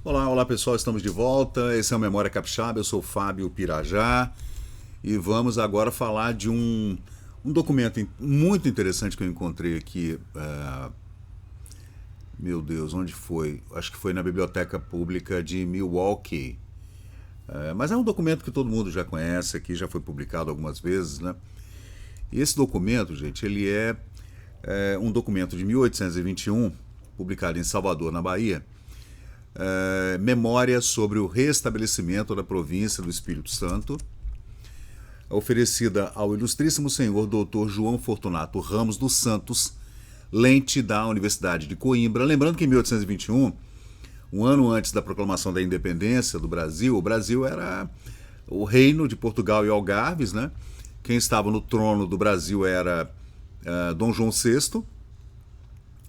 Olá, olá pessoal, estamos de volta. Esse é o Memória Capixaba, eu sou o Fábio Pirajá e vamos agora falar de um documento muito interessante que eu encontrei aqui. Meu Deus, onde foi? Acho que foi na Biblioteca Pública de Milwaukee. Mas é um documento que todo mundo já conhece aqui, já foi publicado algumas vezes, né? E esse documento, gente, ele é um documento de 1821, publicado em Salvador, na Bahia. Memória sobre o restabelecimento da província do Espírito Santo, oferecida ao Ilustríssimo Senhor Dr. João Fortunato Ramos dos Santos, lente da Universidade de Coimbra. Lembrando que em 1821, um ano antes da proclamação da independência do Brasil, o Brasil era o reino de Portugal e Algarves, né? Quem estava no trono do Brasil era Dom João VI.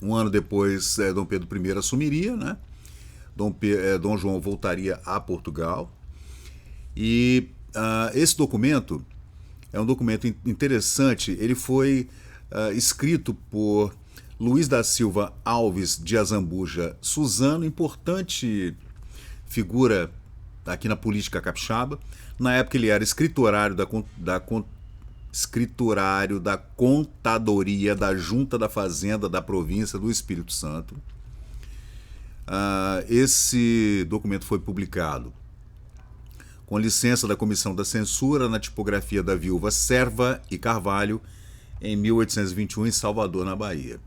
Um ano depois, Dom Pedro I assumiria, né? Dom João voltaria a Portugal. E esse documento é um documento interessante. Ele foi escrito por Luiz da Silva Alves de Azambuja Suzano, importante figura aqui na política capixaba. Na época ele era escriturário da Contadoria da Junta da Fazenda da Província do Espírito Santo. Esse documento foi publicado com licença da Comissão da Censura na tipografia da viúva Serva e Carvalho em 1821 em Salvador, na Bahia.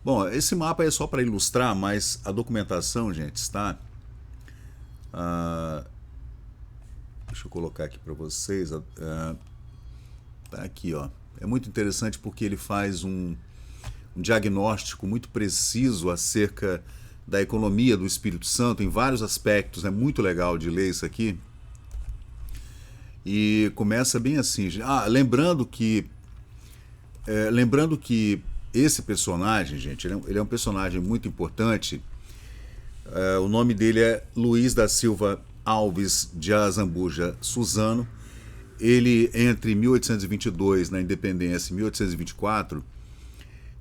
Bom, esse mapa é só para ilustrar, mas a documentação, gente, está... deixa eu colocar aqui para vocês. Tá aqui, ó. É muito interessante porque ele faz um diagnóstico muito preciso acerca da economia do Espírito Santo em vários aspectos. É muito legal de ler isso aqui. E começa bem assim. Lembrando que esse personagem, gente, ele é um personagem muito importante. O nome dele é Luiz da Silva Alves de Azambuja Suzano. Ele, entre 1822, na independência, e 1824,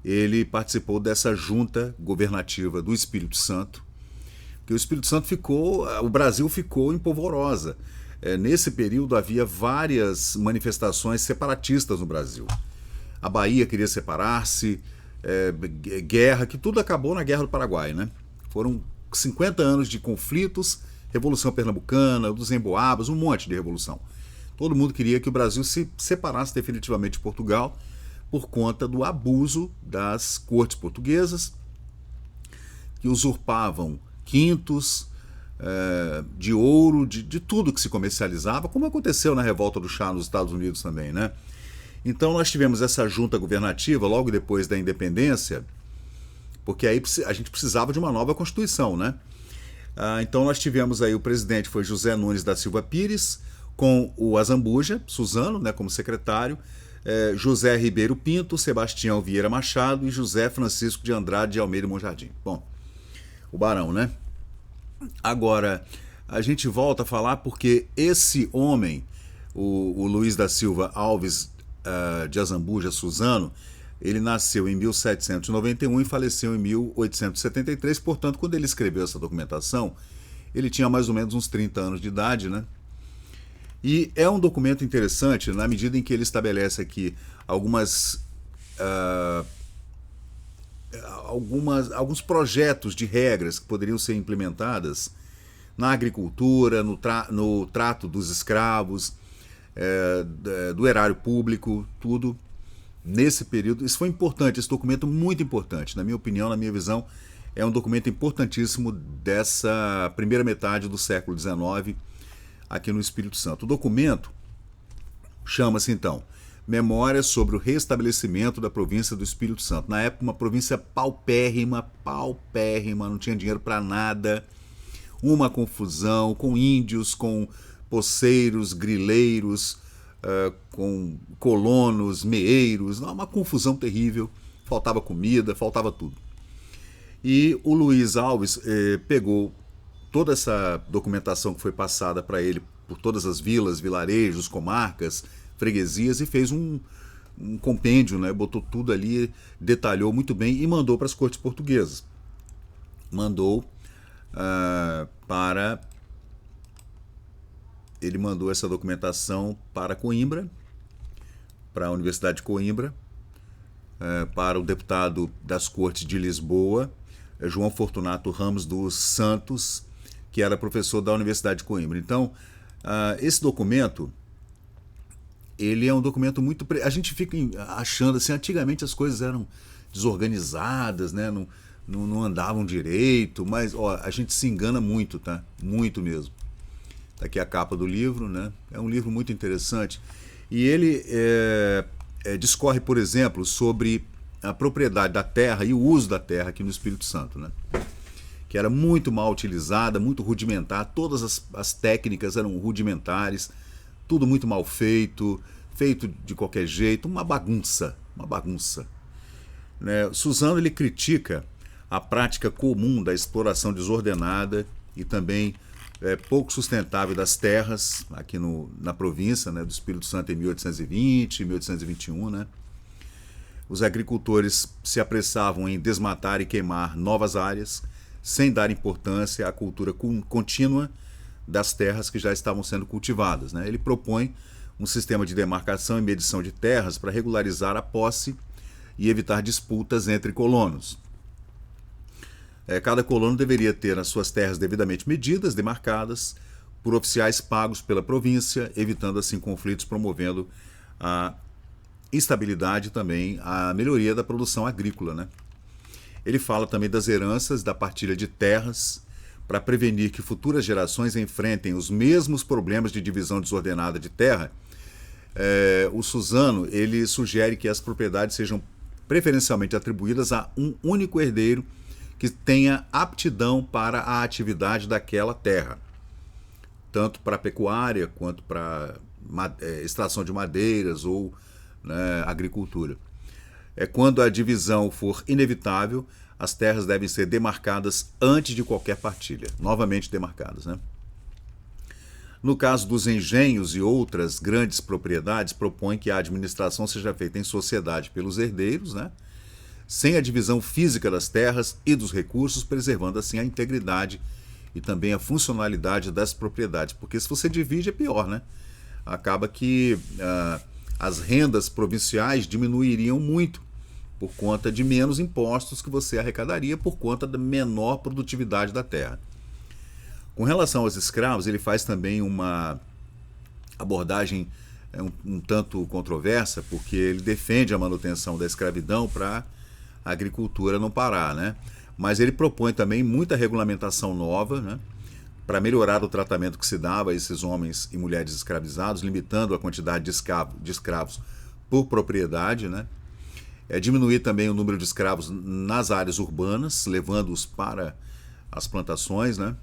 ele participou dessa junta governativa do Espírito Santo, que o Brasil ficou em polvorosa. Nesse período havia várias manifestações separatistas no Brasil. A Bahia queria separar-se, guerra, que tudo acabou na Guerra do Paraguai, né? Foram 50 anos de conflitos, Revolução Pernambucana, dos Emboabas, um monte de revolução. Todo mundo queria que o Brasil se separasse definitivamente de Portugal, por conta do abuso das cortes portuguesas, que usurpavam quintos de ouro, de tudo que se comercializava, como aconteceu na revolta do chá nos Estados Unidos também, né? Então nós tivemos essa junta governativa logo depois da independência, porque aí a gente precisava de uma nova Constituição, né? Então nós tivemos aí, o presidente foi José Nunes da Silva Pires, com o Azambuja Suzano, né, como secretário, José Ribeiro Pinto, Sebastião Vieira Machado e José Francisco de Andrade de Almeida Monjardim. Bom, o barão, né? Agora, a gente volta a falar porque esse homem, o Luiz da Silva Alves de Azambuja Suzano, ele nasceu em 1791 e faleceu em 1873, portanto, quando ele escreveu essa documentação, ele tinha mais ou menos uns 30 anos de idade, né? E é um documento interessante na medida em que ele estabelece aqui alguns projetos de regras que poderiam ser implementadas na agricultura, no trato dos escravos, do erário público, tudo nesse período. Isso foi importante, esse documento muito importante, na minha opinião, na minha visão, é um documento importantíssimo dessa primeira metade do século XIX, aqui no Espírito Santo. O documento chama-se, então, Memória sobre o Restabelecimento da Província do Espírito Santo. Na época, uma província paupérrima, não tinha dinheiro para nada, uma confusão com índios, com poceiros, grileiros, com colonos, meeiros, uma confusão terrível, faltava comida, faltava tudo. E o Luiz Alves pegou toda essa documentação que foi passada para ele por todas as vilas, vilarejos, comarcas, freguesias e fez um compêndio, né? Botou tudo ali, detalhou muito bem e mandou para as cortes portuguesas. Mandou para... Ele mandou essa documentação para Coimbra, para a Universidade de Coimbra, para o deputado das Cortes de Lisboa, João Fortunato Ramos dos Santos, que era professor da Universidade de Coimbra. Então, esse documento, ele é um documento muito... A gente fica achando assim, antigamente as coisas eram desorganizadas, né? Não andavam direito, mas a gente se engana muito, tá? Muito mesmo. Tá aqui a capa do livro, né? É um livro muito interessante. E ele discorre, por exemplo, sobre a propriedade da terra e o uso da terra aqui no Espírito Santo, né? Que era muito mal utilizada, muito rudimentar, todas as técnicas eram rudimentares, tudo muito mal feito, feito de qualquer jeito, uma bagunça, né? Suzano, ele critica a prática comum da exploração desordenada e também pouco sustentável das terras aqui na província, né, do Espírito Santo em 1820, 1821, né? Os agricultores se apressavam em desmatar e queimar novas áreas, sem dar importância à cultura contínua das terras que já estavam sendo cultivadas, né? Ele propõe um sistema de demarcação e medição de terras para regularizar a posse e evitar disputas entre colonos. Cada colono deveria ter as suas terras devidamente medidas, demarcadas, por oficiais pagos pela província, evitando assim conflitos, promovendo a estabilidade e também a melhoria da produção agrícola, né? Ele fala também das heranças, da partilha de terras, para prevenir que futuras gerações enfrentem os mesmos problemas de divisão desordenada de terra. O Suzano, ele sugere que as propriedades sejam preferencialmente atribuídas a um único herdeiro que tenha aptidão para a atividade daquela terra, tanto para pecuária quanto para extração de madeiras ou, né, agricultura. Quando a divisão for inevitável, as terras devem ser demarcadas antes de qualquer partilha, novamente demarcadas, né? No caso dos engenhos e outras grandes propriedades, propõe que a administração seja feita em sociedade pelos herdeiros, né, sem a divisão física das terras e dos recursos, preservando assim a integridade e também a funcionalidade das propriedades. Porque se você divide é pior, né? Acaba que as rendas provinciais diminuiriam muito por conta de menos impostos que você arrecadaria por conta da menor produtividade da terra. Com relação aos escravos, ele faz também uma abordagem um tanto controversa, porque ele defende a manutenção da escravidão para a agricultura não parar, né? Mas ele propõe também muita regulamentação nova, né, para melhorar o tratamento que se dava a esses homens e mulheres escravizados, limitando a quantidade de escravos por propriedade, né? Diminuir também o número de escravos nas áreas urbanas, levando-os para as plantações, né?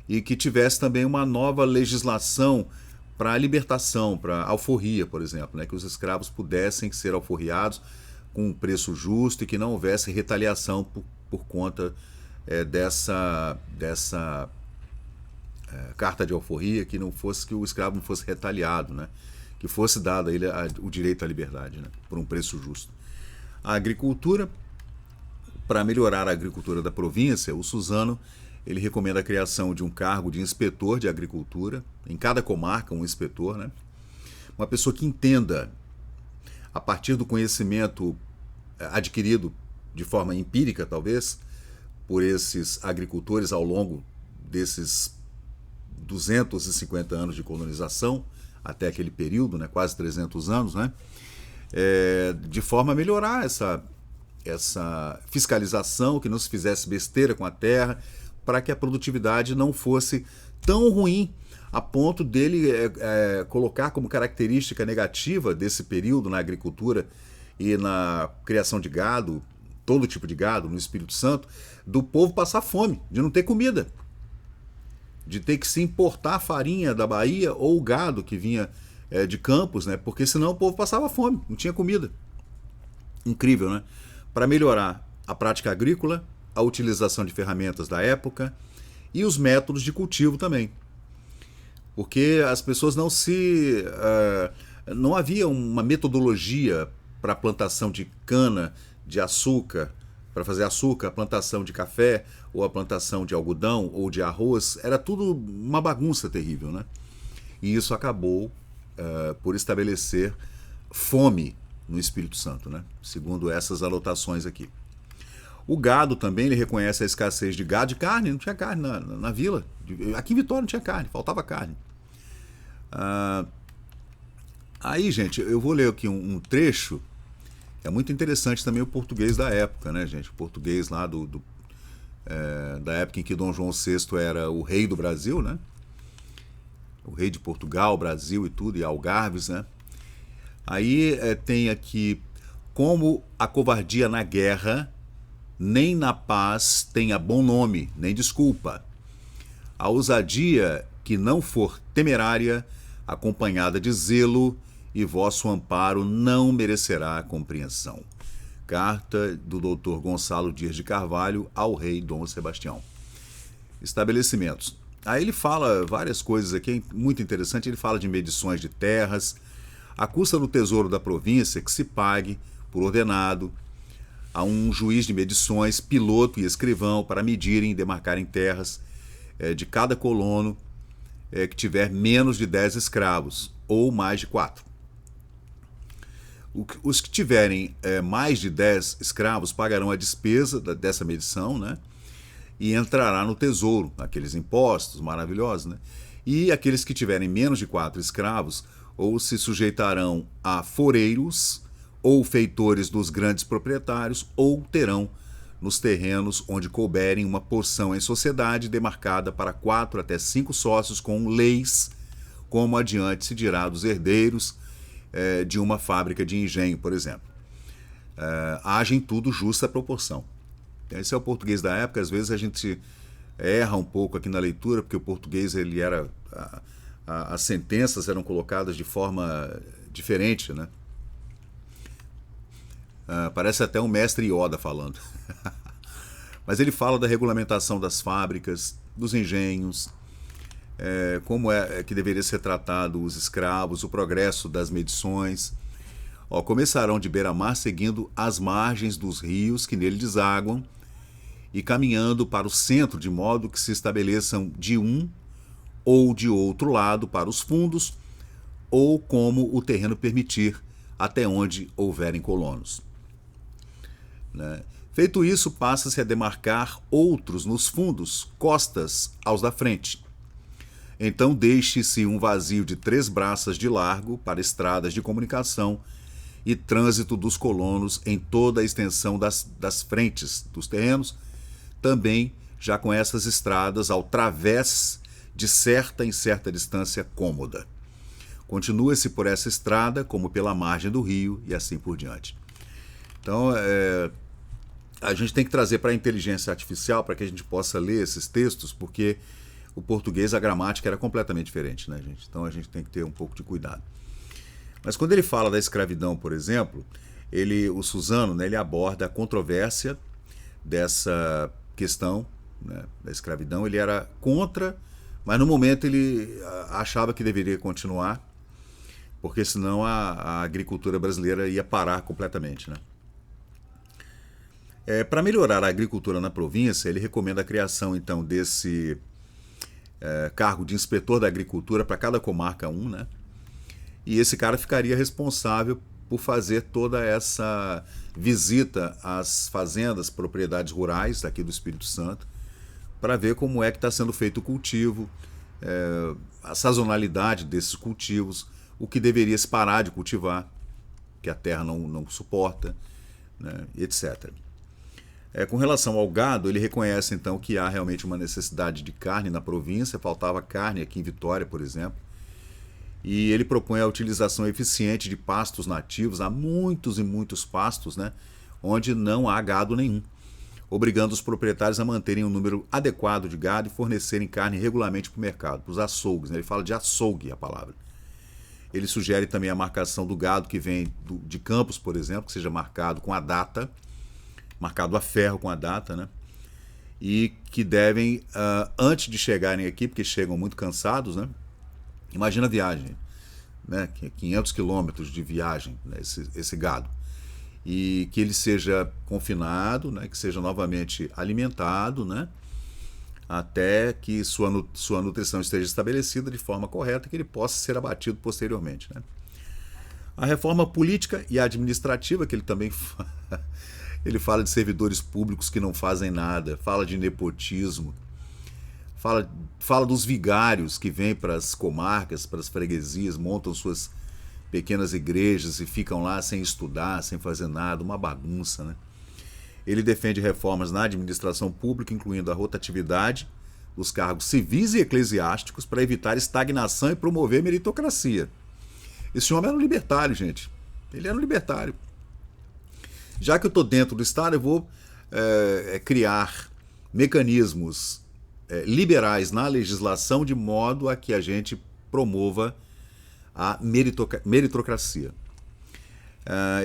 E que tivesse também uma nova legislação para a libertação, para a alforria, por exemplo, né? Que os escravos pudessem ser alforriados com um preço justo e que não houvesse retaliação por conta dessa carta de alforria, que o escravo não fosse retaliado, né? Que fosse dado a ele o direito à liberdade, né? Por um preço justo. A agricultura, para melhorar a agricultura da província, o Suzano, ele recomenda a criação de um cargo de inspetor de agricultura, em cada comarca um inspetor, né? Uma pessoa que entenda, a partir do conhecimento adquirido de forma empírica, talvez, por esses agricultores ao longo desses 250 anos de colonização, até aquele período, né, quase 300 anos, né, de forma a melhorar essa fiscalização, que não se fizesse besteira com a terra, para que a produtividade não fosse tão ruim a ponto dele colocar como característica negativa desse período na agricultura e na criação de gado, todo tipo de gado no Espírito Santo, do povo passar fome, de não ter comida, de ter que se importar farinha da Bahia ou o gado que vinha de Campos, né? Porque senão o povo passava fome, não tinha comida. Incrível, né? Para melhorar a prática agrícola, a utilização de ferramentas da época e os métodos de cultivo também. Porque as pessoas não havia uma metodologia para a plantação de cana, de açúcar, para fazer açúcar, a plantação de café, ou a plantação de algodão ou de arroz, era tudo uma bagunça terrível, né? E isso acabou por estabelecer fome no Espírito Santo, né? Segundo essas anotações aqui. O gado também, ele reconhece a escassez de gado, de carne, não tinha carne na vila. Aqui em Vitória não tinha carne, faltava carne. Aí, gente, eu vou ler aqui um trecho. É muito interessante também o português da época, né, gente? O português lá da época em que Dom João VI era o rei do Brasil, né? O rei de Portugal, Brasil e tudo, e Algarves, né? Aí tem aqui: como a covardia na guerra, nem na paz tenha bom nome, nem desculpa. A ousadia que não for temerária, acompanhada de zelo, e vosso amparo não merecerá compreensão. Carta do Dr. Gonçalo Dias de Carvalho ao rei Dom Sebastião. Estabelecimentos. Aí ele fala várias coisas aqui, muito interessante. Ele fala de medições de terras, a custa do tesouro da província que se pague por ordenado a um juiz de medições, piloto e escrivão para medirem e demarcarem terras de cada colono que tiver menos de 10 escravos ou mais de 4. Os que tiverem mais de 10 escravos pagarão a despesa dessa medição, né? E entrará no tesouro, aqueles impostos maravilhosos, né? E aqueles que tiverem menos de 4 escravos ou se sujeitarão a foreiros ou feitores dos grandes proprietários, ou terão nos terrenos onde couberem uma porção em sociedade demarcada para 4 até 5 sócios com leis, como adiante se dirá dos herdeiros de uma fábrica de engenho, por exemplo. Haja em tudo justa proporção. Esse é o português da época. Às vezes a gente erra um pouco aqui na leitura, porque o português, ele era as sentenças eram colocadas de forma diferente, né? Parece até um mestre Yoda falando. Mas ele fala da regulamentação das fábricas, dos engenhos, como é que deveria ser tratado os escravos, o progresso das medições. Começarão de beira-mar seguindo as margens dos rios que nele desaguam e caminhando para o centro, de modo que se estabeleçam de um ou de outro lado para os fundos, ou como o terreno permitir, até onde houverem colonos. Né? Feito isso, passa-se a demarcar outros nos fundos, costas aos da frente. Então deixe-se um vazio de 3 braças de largo para estradas de comunicação e trânsito dos colonos em toda a extensão das frentes dos terrenos, também já com essas estradas ao través de certa em certa distância cômoda. Continua-se por essa estrada como pela margem do rio e assim por diante. Então, a gente tem que trazer para a inteligência artificial para que a gente possa ler esses textos, porque o português, a gramática era completamente diferente, né, gente? Então a gente tem que ter um pouco de cuidado. Mas quando ele fala da escravidão, por exemplo, o Suzano, né, ele aborda a controvérsia dessa questão, né, da escravidão. Ele era contra, mas no momento ele achava que deveria continuar, porque senão a agricultura brasileira ia parar completamente, né? Para melhorar a agricultura na província, ele recomenda a criação, então, desse cargo de inspetor da agricultura para cada comarca né? E esse cara ficaria responsável por fazer toda essa visita às fazendas, propriedades rurais daqui do Espírito Santo, para ver como é que está sendo feito o cultivo, a sazonalidade desses cultivos, o que deveria se parar de cultivar, que a terra não suporta, né, etc. Com relação ao gado, ele reconhece então que há realmente uma necessidade de carne na província, faltava carne aqui em Vitória, por exemplo, e ele propõe a utilização eficiente de pastos nativos, há muitos e muitos pastos, né, onde não há gado nenhum, obrigando os proprietários a manterem um número adequado de gado e fornecerem carne regularmente para o mercado, para os açougues, né? Ele fala de açougue, a palavra. Ele sugere também a marcação do gado que vem de Campos, por exemplo, que seja marcado com a data, marcado a ferro com a data, né? E que devem, antes de chegarem aqui, porque chegam muito cansados, né? Imagina a viagem, né? 500 quilômetros de viagem, né? esse gado. e que ele seja confinado, né, que seja novamente alimentado, né, até que sua nutrição esteja estabelecida de forma correta e que ele possa ser abatido posteriormente, né. A reforma política e administrativa, que ele também ele fala de servidores públicos que não fazem nada, fala de nepotismo, fala dos vigários que vêm para as comarcas, para as freguesias, montam suas pequenas igrejas e ficam lá sem estudar, sem fazer nada, uma bagunça, né? Ele defende reformas na administração pública, incluindo a rotatividade dos cargos civis e eclesiásticos para evitar estagnação e promover meritocracia. Esse homem era um libertário, gente. Ele era um libertário. Já que eu estou dentro do Estado, eu vou criar mecanismos liberais na legislação de modo a que a gente promova a meritocracia.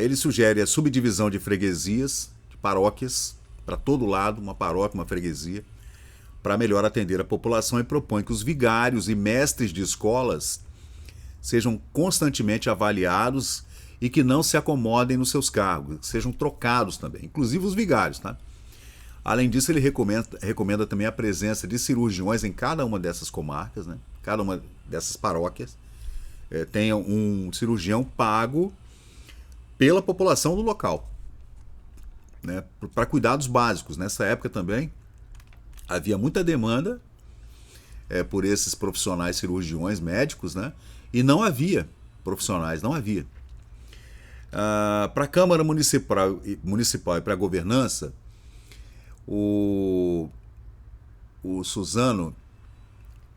Ele sugere a subdivisão de freguesias, de paróquias, para todo lado, uma paróquia, uma freguesia, para melhor atender a população, e propõe que os vigários e mestres de escolas sejam constantemente avaliados e que não se acomodem nos seus cargos, que sejam trocados também, inclusive os vigários, tá? Além disso, ele recomenda também a presença de cirurgiões em cada uma dessas comarcas, né? Cada uma dessas paróquias tenha um cirurgião pago pela população do local, né? Para cuidados básicos. Nessa época também havia muita demanda por esses profissionais cirurgiões médicos, né? E não havia profissionais, não havia. Para a Câmara Municipal e para a governança, o Suzano,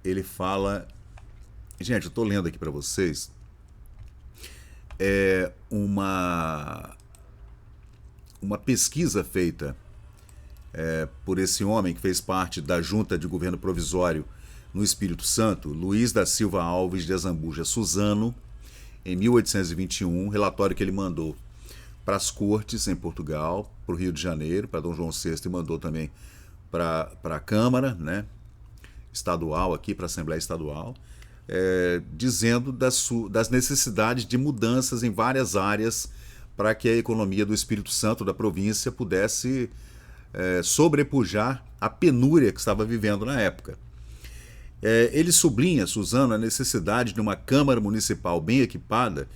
ele fala... Gente, eu estou lendo aqui para vocês uma pesquisa feita por esse homem que fez parte da Junta de Governo Provisório no Espírito Santo, Luiz da Silva Alves de Azambuja Suzano, em 1821, relatório que ele mandou para as cortes em Portugal, para o Rio de Janeiro, para Dom João VI, e mandou também para a Câmara, né, estadual aqui, para a Assembleia Estadual, dizendo das necessidades de mudanças em várias áreas para que a economia do Espírito Santo, da província, pudesse sobrepujar a penúria que estava vivendo na época. Ele sublinha, Suzano, a necessidade de uma Câmara Municipal bem equipada,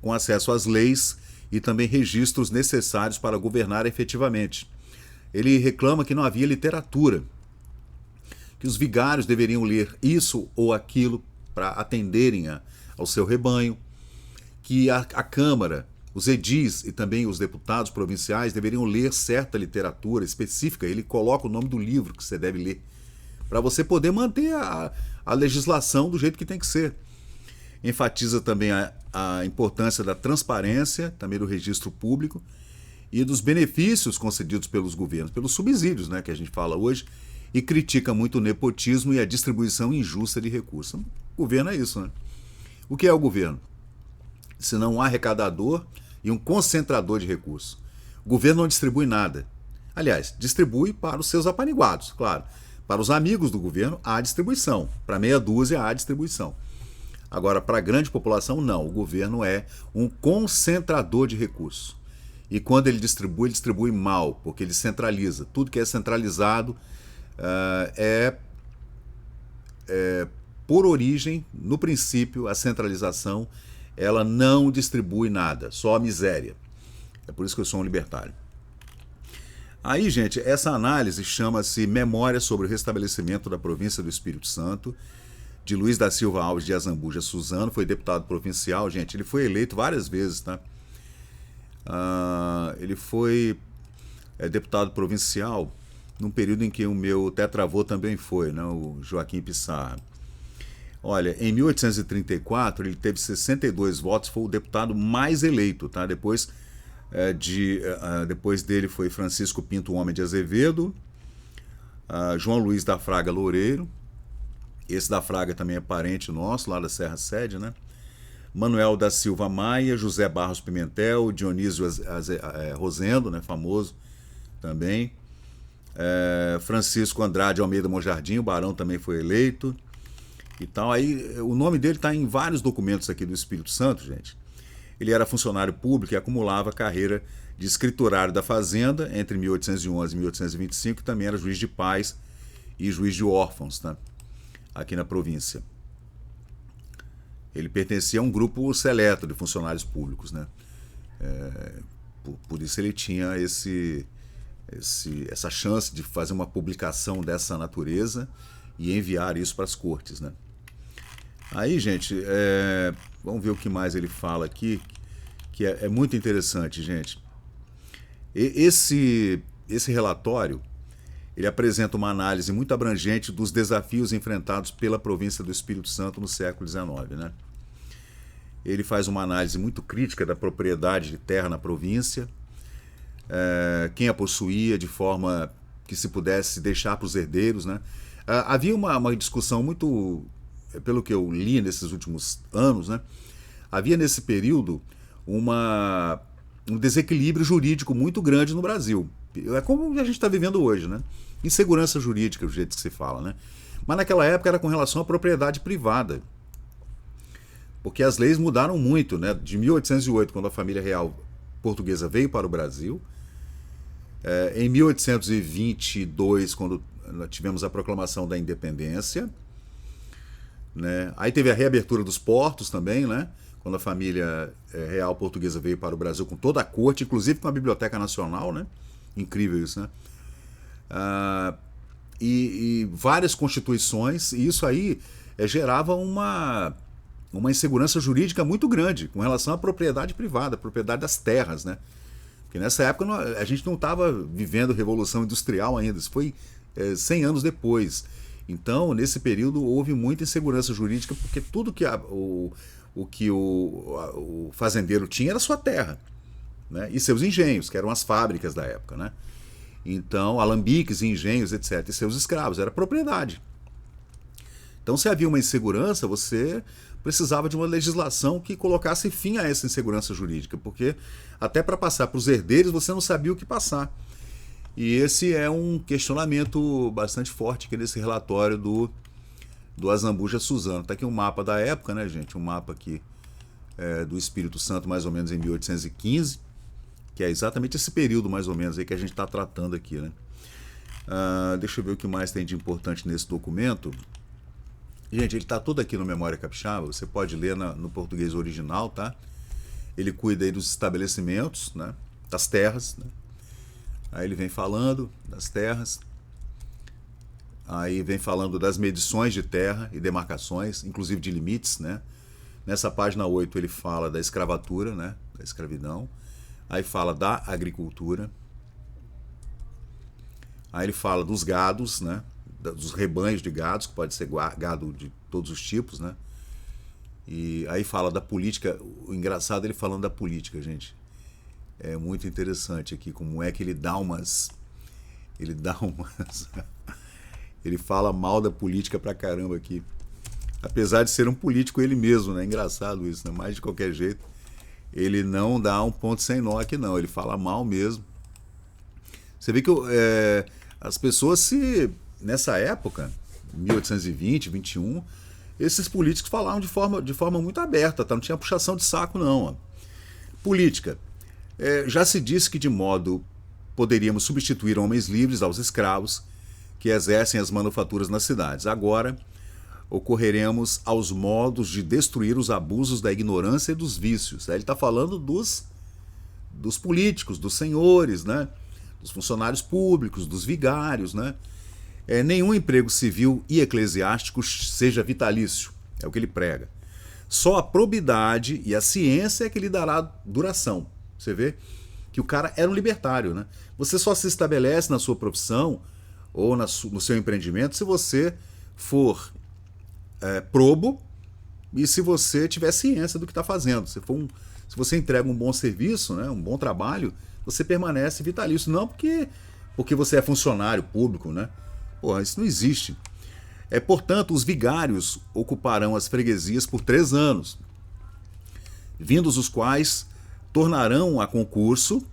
com acesso às leis e também registros necessários para governar efetivamente. Ele reclama que não havia literatura, que os vigários deveriam ler isso ou aquilo para atenderem ao seu rebanho, que a Câmara, os edis e também os deputados provinciais deveriam ler certa literatura específica. Ele coloca o nome do livro que você deve ler, para você poder manter a legislação do jeito que tem que ser. Enfatiza também a importância da transparência, também do registro público e dos benefícios concedidos pelos governos, pelos subsídios, né, que a gente fala hoje, e critica muito o nepotismo e a distribuição injusta de recursos. O governo é isso, né? O que é o governo? Senão um arrecadador e um concentrador de recursos. O governo não distribui nada. Aliás, distribui para os seus apaniguados, claro. Para os amigos do governo, há distribuição. Para meia dúzia, há distribuição. Agora, para a grande população, não. O governo é um concentrador de recursos. E quando ele distribui mal, porque ele centraliza. Tudo que é centralizado por origem, no princípio, a centralização, ela não distribui nada, só a miséria. É por isso que eu sou um libertário. Aí, gente, essa análise chama-se Memória sobre o Restabelecimento da Província do Espírito Santo, de Luiz da Silva Alves de Azambuja Suzano. Foi deputado provincial, gente. Ele foi eleito várias vezes, tá? Ele foi deputado provincial num período em que o meu tetravô também foi, né? O Joaquim Pissarra. Olha, em 1834 ele teve 62 votos, foi o deputado mais eleito, tá? Depois dele foi Francisco Pinto Homem de Azevedo, João Luiz da Fraga Loureiro, esse da Fraga também é parente nosso, lá da Serra Sede, né? Manuel da Silva Maia, José Barros Pimentel, Dionísio Rosendo, né? Famoso também, Francisco Andrade Almeida Monjardim, o barão também foi eleito e tal. Aí o nome dele está em vários documentos aqui do Espírito Santo, gente. ele era funcionário público e acumulava carreira de escriturário da Fazenda entre 1811 e 1825, e também era juiz de paz e juiz de órfãos, né, aqui na província. Ele pertencia a um grupo seleto de funcionários públicos, né? Por isso ele tinha essa chance de fazer uma publicação dessa natureza e enviar isso para as cortes, né? Aí, gente, vamos ver o que mais ele fala aqui, que é muito interessante, gente. Esse relatório, ele apresenta uma análise muito abrangente dos desafios enfrentados pela província do Espírito Santo no século XIX, né? Ele faz uma análise muito crítica da propriedade de terra na província, quem a possuía, de forma que se pudesse deixar para os herdeiros, né? Havia uma discussão muito, pelo que eu li nesses últimos anos, né? Havia nesse período um desequilíbrio jurídico muito grande no Brasil. É como a gente está vivendo hoje, né? Insegurança jurídica, do jeito que se fala, né? Mas naquela época era com relação à propriedade privada. Porque as leis mudaram muito, né? De 1808, quando a família real portuguesa veio para o Brasil, em 1822, quando tivemos a proclamação da independência, né? Aí teve a reabertura dos portos também, né? Quando a família real portuguesa veio para o Brasil com toda a corte, inclusive com a Biblioteca Nacional, né? Incrível isso, né? E várias constituições, e isso aí gerava uma insegurança jurídica muito grande com relação à propriedade privada, à propriedade das terras, né? Porque nessa época a gente não estava vivendo Revolução Industrial ainda, isso foi 100 anos depois. Então, nesse período, houve muita insegurança jurídica, porque tudo que o fazendeiro tinha era sua terra, né? E seus engenhos, que eram as fábricas da época, né? Então, alambiques, engenhos, etc. E seus escravos, era propriedade. Então, se havia uma insegurança, você precisava de uma legislação que colocasse fim a essa insegurança jurídica, porque até para passar para os herdeiros você não sabia o que passar. E esse é um questionamento bastante forte aqui nesse relatório do Azambuja Suzano. Está aqui um mapa da época, né, gente? Um mapa aqui do Espírito Santo, mais ou menos em 1815, que é exatamente esse período, mais ou menos, aí que a gente está tratando aqui, né? Deixa eu ver o que mais tem de importante nesse documento. Gente, ele está todo aqui no Memória Capixaba, você pode ler no português original, tá? Ele cuida aí dos estabelecimentos, né? Das terras, né? Aí ele vem falando das terras, aí vem falando das medições de terra e demarcações, inclusive de limites, né? Nessa página 8 ele fala da escravatura, né? Da escravidão, aí fala da agricultura, aí ele fala dos gados, né? Dos rebanhos de gados, que pode ser gado de todos os tipos, né? E aí fala da política. O engraçado é ele falando da política, gente. É muito interessante aqui como é que ele dá umas ele fala mal da política pra caramba aqui. Apesar de ser um político ele mesmo, né? Engraçado isso, né? Mas de qualquer jeito, ele não dá um ponto sem nó aqui não, ele fala mal mesmo. Você vê que as pessoas nessa época, 1820, 21, esses políticos falavam de forma muito aberta, tá? Não tinha puxação de saco, não. Ó. Política. Já se disse que de modo poderíamos substituir homens livres aos escravos que exercem as manufaturas nas cidades. Agora, ocorreremos aos modos de destruir os abusos da ignorância e dos vícios. Ele está falando dos políticos, dos senhores, né? Dos funcionários públicos, dos vigários, né? Nenhum emprego civil e eclesiástico seja vitalício, é o que ele prega. Só a probidade e a ciência é que lhe dará duração. Você vê que o cara era um libertário, né? Você só se estabelece na sua profissão ou no seu empreendimento se você for probo e se você tiver ciência do que está fazendo. Se você entrega um bom serviço, né, um bom trabalho, você permanece vitalício. Não porque você é funcionário público, né? Porra, isso não existe. Portanto, os vigários ocuparão as freguesias por 3 anos, vindos os quais tornarão a concurso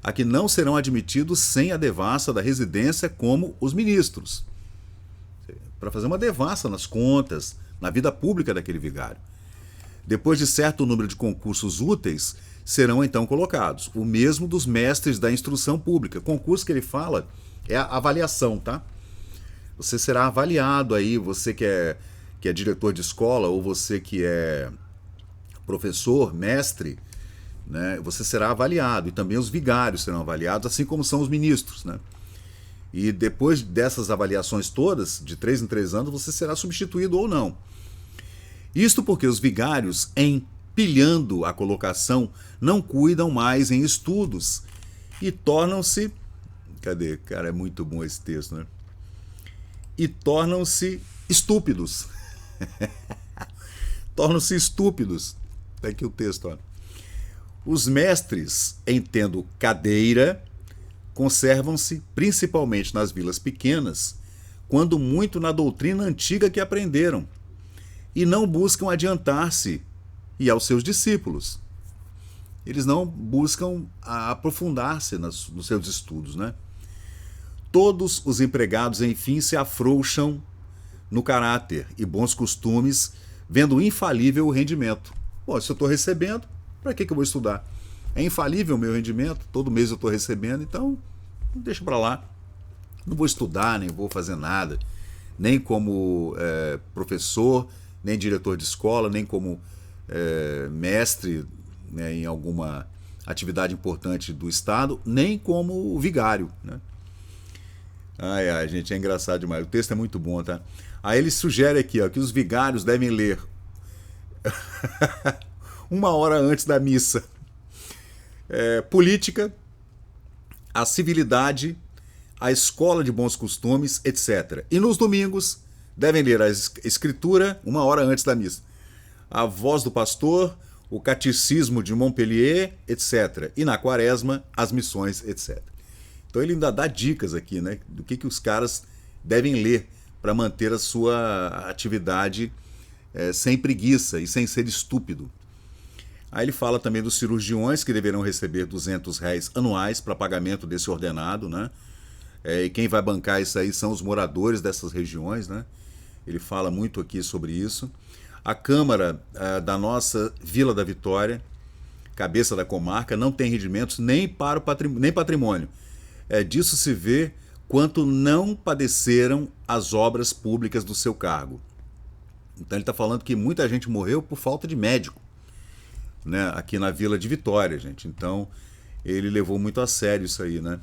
a que não serão admitidos sem a devassa da residência como os ministros. Para fazer uma devassa nas contas, na vida pública daquele vigário. Depois de certo número de concursos úteis, serão então colocados. O mesmo dos mestres da instrução pública. Concurso que ele fala é a avaliação, tá? Você será avaliado aí, você que é diretor de escola ou você que é professor, mestre, né? Você será avaliado e também os vigários serão avaliados, assim como são os ministros, né? E depois dessas avaliações todas, de 3 em 3 anos, você será substituído ou não. Isto porque os vigários, empilhando a colocação, não cuidam mais em estudos e tornam-se... Cadê? Cara, é muito bom esse texto, né? E tornam-se estúpidos. Tornam-se estúpidos. Tá aqui o texto, ó. Os mestres, entendo cadeira, conservam-se principalmente nas vilas pequenas, quando muito na doutrina antiga que aprenderam, e não buscam adiantar-se e aos seus discípulos. Eles não buscam aprofundar-se nos seus estudos, né? Todos os empregados, enfim, se afrouxam no caráter e bons costumes, vendo infalível o rendimento. Bom, se eu estou recebendo, para que eu vou estudar? É infalível o meu rendimento, todo mês eu estou recebendo, então deixa para lá. Não vou estudar, nem vou fazer nada, nem como professor, nem diretor de escola, nem como mestre, né, em alguma atividade importante do Estado, nem como vigário, né? Ai, gente, é engraçado demais. O texto é muito bom, tá? Aí ele sugere aqui, ó, que os vigários devem ler 1 hora antes da missa política, a civilidade, a escola de bons costumes, etc. E nos domingos devem ler a escritura 1 hora antes da missa, a voz do pastor, o catecismo de Montpellier, etc. E na quaresma, as missões, etc. Então ele ainda dá dicas aqui, né, do que os caras devem ler para manter a sua atividade sem preguiça e sem ser estúpido. Aí ele fala também dos cirurgiões que deverão receber R$ 200 anuais para pagamento desse ordenado, né? E quem vai bancar isso aí são os moradores dessas regiões, né? Ele fala muito aqui sobre isso. A Câmara da nossa Vila da Vitória, cabeça da comarca, não tem rendimentos nem para nem patrimônio. Disso se vê quanto não padeceram as obras públicas do seu cargo. Então ele está falando que muita gente morreu por falta de médico, né, aqui na Vila de Vitória, gente. Então ele levou muito a sério isso aí, né?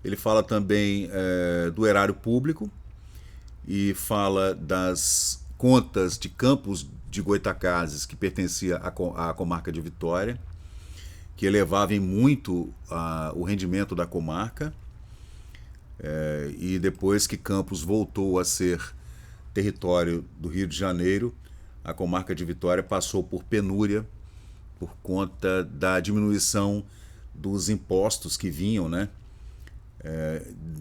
Ele fala também do erário público e fala das contas de Campos de Goytacazes, que pertencia à comarca de Vitória, que elevava em muito o rendimento da comarca, e depois que Campos voltou a ser território do Rio de Janeiro, a comarca de Vitória passou por penúria por conta da diminuição dos impostos que vinham, né,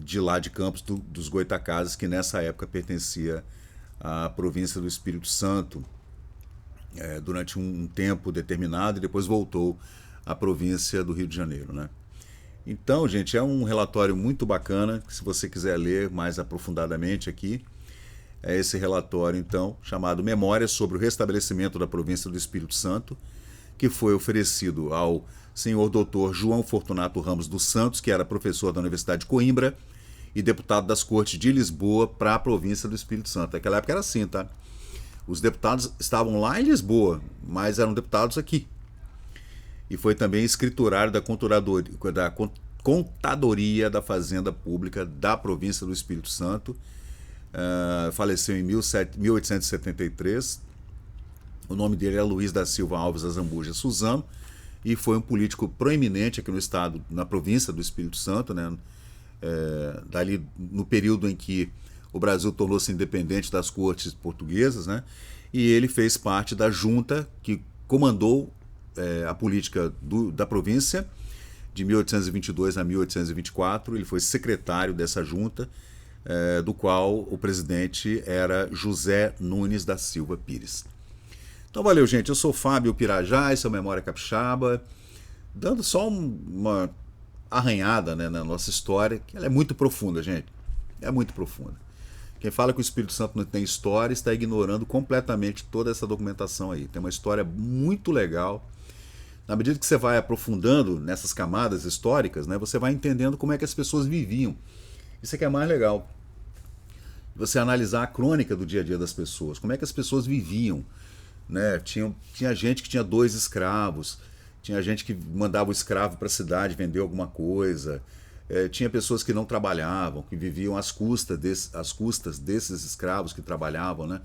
de lá de Campos dos Goytacazes, que nessa época pertencia à província do Espírito Santo, durante um tempo determinado, e depois voltou à província do Rio de Janeiro, né? Então, gente, é um relatório muito bacana, que se você quiser ler mais aprofundadamente aqui, é esse relatório, então, chamado Memórias sobre o Restabelecimento da Província do Espírito Santo, que foi oferecido ao senhor doutor João Fortunato Ramos dos Santos, que era professor da Universidade de Coimbra e deputado das Cortes de Lisboa para a província do Espírito Santo. Naquela época era assim, tá? Os deputados estavam lá em Lisboa, mas eram deputados aqui. E foi também escriturário da Contadoria da Fazenda Pública da província do Espírito Santo. Faleceu em 1873. O nome dele é Luiz da Silva Alves Azambuja Suzano, e foi um político proeminente aqui no estado, na província do Espírito Santo, né? Dali no período em que o Brasil tornou-se independente das cortes portuguesas, né? E ele fez parte da junta que comandou a política da província de 1822 a 1824. Ele foi secretário dessa junta, do qual o presidente era José Nunes da Silva Pires. Então valeu, gente. Eu sou Fábio Pirajá, esse é o Memória Capixaba, dando só uma arranhada, né, na nossa história, que ela é muito profunda, gente. É muito profunda. Quem fala que o Espírito Santo não tem história está ignorando completamente toda essa documentação aí. Tem uma história muito legal. Na medida que você vai aprofundando nessas camadas históricas, né, você vai entendendo como é que as pessoas viviam. Isso é que é mais legal. Você analisar a crônica do dia a dia das pessoas, como é que as pessoas viviam. Né? Tinha gente que tinha 2 escravos, tinha gente que mandava o escravo para a cidade vender alguma coisa, tinha pessoas que não trabalhavam, que viviam às custas desses escravos que trabalhavam, né?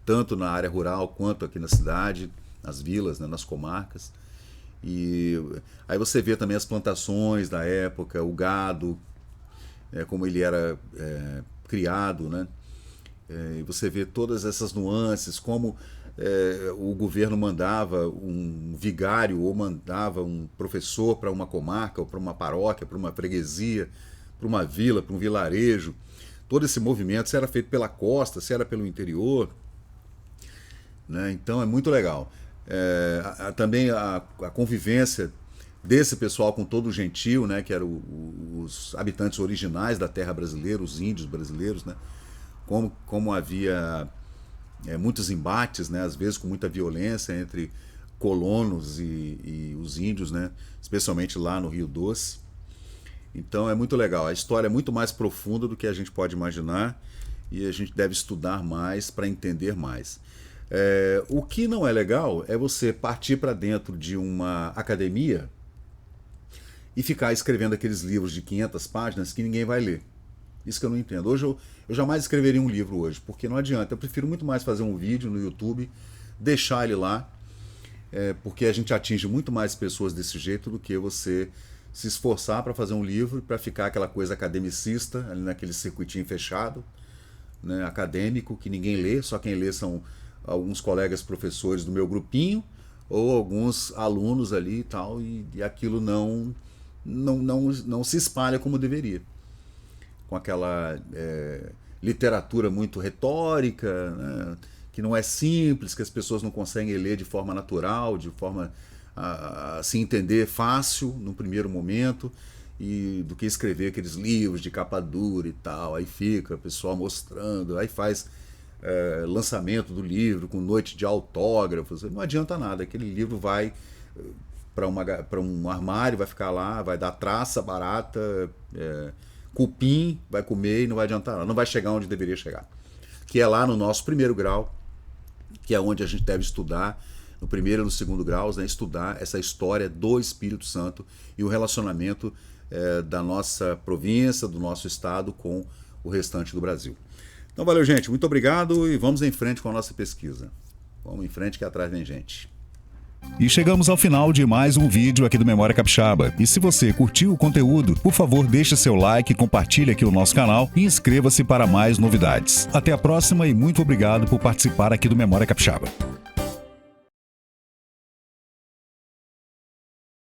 Tanto na área rural quanto aqui na cidade, nas vilas, né? Nas comarcas. E aí você vê também as plantações da época, o gado, como ele era criado, né? E você vê todas essas nuances, como o governo mandava um vigário ou mandava um professor para uma comarca, ou para uma paróquia, para uma freguesia, para uma vila, para um vilarejo. Todo esse movimento, se era feito pela costa, se era pelo interior, né? Então é muito legal. Também a convivência desse pessoal com todo o gentio, né? Que eram os habitantes originais da terra brasileira, os índios brasileiros, né? Como havia muitos embates, né, às vezes com muita violência entre colonos e os índios, né, especialmente lá no Rio Doce. Então é muito legal. A história é muito mais profunda do que a gente pode imaginar e a gente deve estudar mais para entender mais. O que não é legal é você partir para dentro de uma academia e ficar escrevendo aqueles livros de 500 páginas que ninguém vai ler. Isso que eu não entendo. Hoje eu jamais escreveria um livro hoje, porque não adianta. Eu prefiro muito mais fazer um vídeo no YouTube, deixar ele lá, porque a gente atinge muito mais pessoas desse jeito do que você se esforçar para fazer um livro, para ficar aquela coisa academicista, ali naquele circuitinho fechado, né, acadêmico, que ninguém lê, só quem lê são alguns colegas professores do meu grupinho, ou alguns alunos ali e tal, e aquilo não se espalha como deveria. Com aquela literatura muito retórica, né, que não é simples, que as pessoas não conseguem ler de forma natural, de forma a se entender fácil no primeiro momento, e do que escrever aqueles livros de capa dura e tal. Aí fica o pessoal mostrando, aí faz lançamento do livro com noite de autógrafos. Não adianta nada, aquele livro vai para um armário, vai ficar lá, vai dar traça barata, cupim, vai comer e não vai adiantar nada, não vai chegar onde deveria chegar. Que é lá no nosso primeiro grau, que é onde a gente deve estudar, no primeiro e no segundo graus, né, estudar essa história do Espírito Santo e o relacionamento da nossa província, do nosso estado com o restante do Brasil. Então valeu, gente, muito obrigado e vamos em frente com a nossa pesquisa. Vamos em frente que atrás vem gente. E chegamos ao final de mais um vídeo aqui do Memória Capixaba. E se você curtiu o conteúdo, por favor deixe seu like, compartilhe aqui o nosso canal e inscreva-se para mais novidades. Até a próxima e muito obrigado por participar aqui do Memória Capixaba.